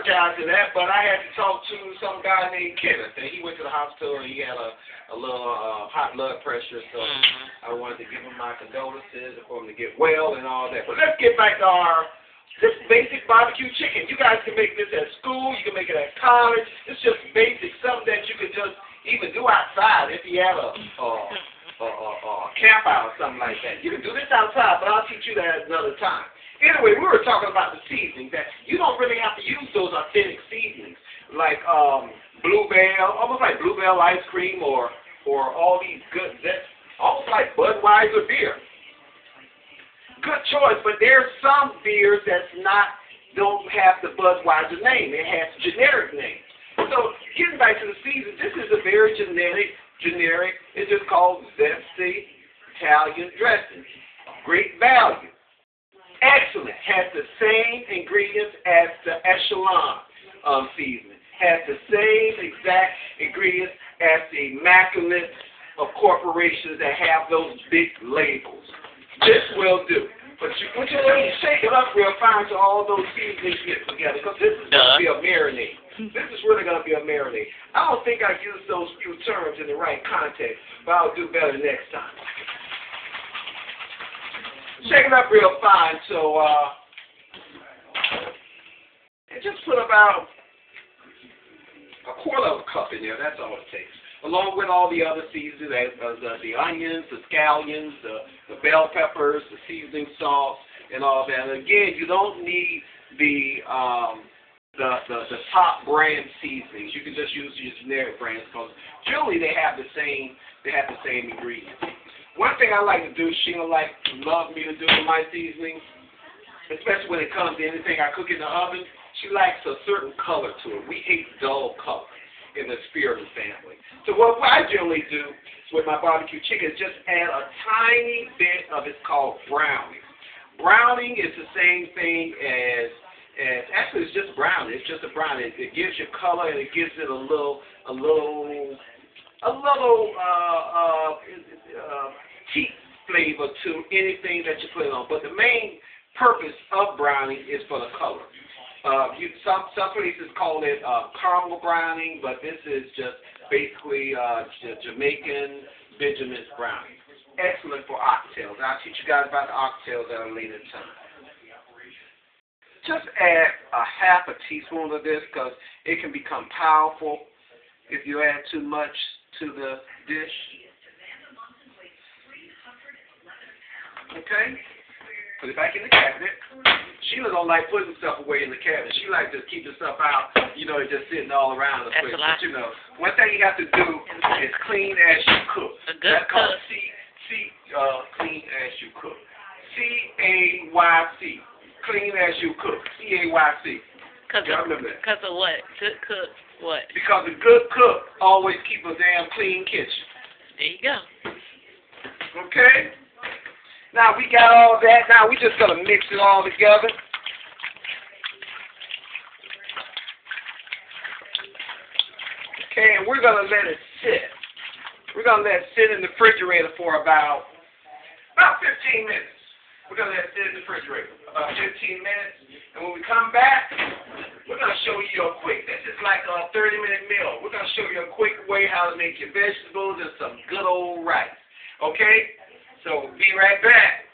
apologize for that, but I had to talk to some guy named Kenneth, and he went to the hospital and he had a little high blood pressure, so I wanted to give him my condolences for him to get well and all that. But let's get back to our just basic barbecue chicken. You guys can make this at school, you can make it at college. It's just basic, something that you could just even do outside if you had a camp out or something like that. You can do this outside, but I'll teach you that another time. Anyway, we were talking about the seasoning, that you don't really have to use those authentic seasonings like Bluebell, almost like Bluebell ice cream or all these good, that's almost like Budweiser beer. Good choice, but there's some beers that's don't have the Budweiser name. It has a generic name. So getting back to the season, this is a very generic, it's just called Zesty Italian dressing. Great value. Excellent. Has the same ingredients as the Echelon seasoning. Has the same exact ingredients as the immaculate of corporations that have those big labels. This will do. But what you do is shake it up real fine so all those seasonings get together, because this is going to be a marinade. This is really going to be a marinade. I don't think I used those few terms in the right context, but I'll do better next time. Shake it up real fine, so and just put about a quarter of a cup in there. That's all it takes. Along with all the other seasonings, the onions, the scallions, the bell peppers, the seasoning salts, and all that. And again, you don't need the top brand seasonings. You can just use your generic brands because generally they have the same ingredients. One thing I like to do, Sheila love me to do with my seasonings, especially when it comes to anything I cook in the oven. She likes a certain color to it. We hate dull color in the Spearman family. So what I generally do with my barbecue chicken is just add a tiny bit of it's called browning. Browning is the same thing as actually it's just browning. It's just a browning. It gives you color and it gives it a little heat flavor to anything that you put it on. But the main purpose of browning is for the color. Some places call it caramel browning, but this is just basically Jamaican Benjamin's browning. Excellent for oxtails. I'll teach you guys about the oxtails at a later time. Just add a half a teaspoon of this because it can become powerful if you add too much to the dish. Okay? Put it back in the cabinet. Sheila don't like putting stuff away in the cabinet. She likes to keep the stuff out, it's just sitting all around the place. But one thing you have to do is clean as you cook. That's called clean as you cook. C-A-Y-C. Clean as you cook. C-A-Y-C. Because of what? Good cook. What? Because a good cook always keep a damn clean kitchen. There you go. Okay? Now we got all that. Now we just gonna mix it all together. Okay, and we're gonna let it sit. We're gonna let it sit in the refrigerator for about 15 minutes. We're gonna let it sit in the refrigerator about 15 minutes, and when we come back, we're gonna show you a quick. This is like a 30-minute meal. We're gonna show you a quick way how to make your vegetables and some good old rice. Okay? So be right back.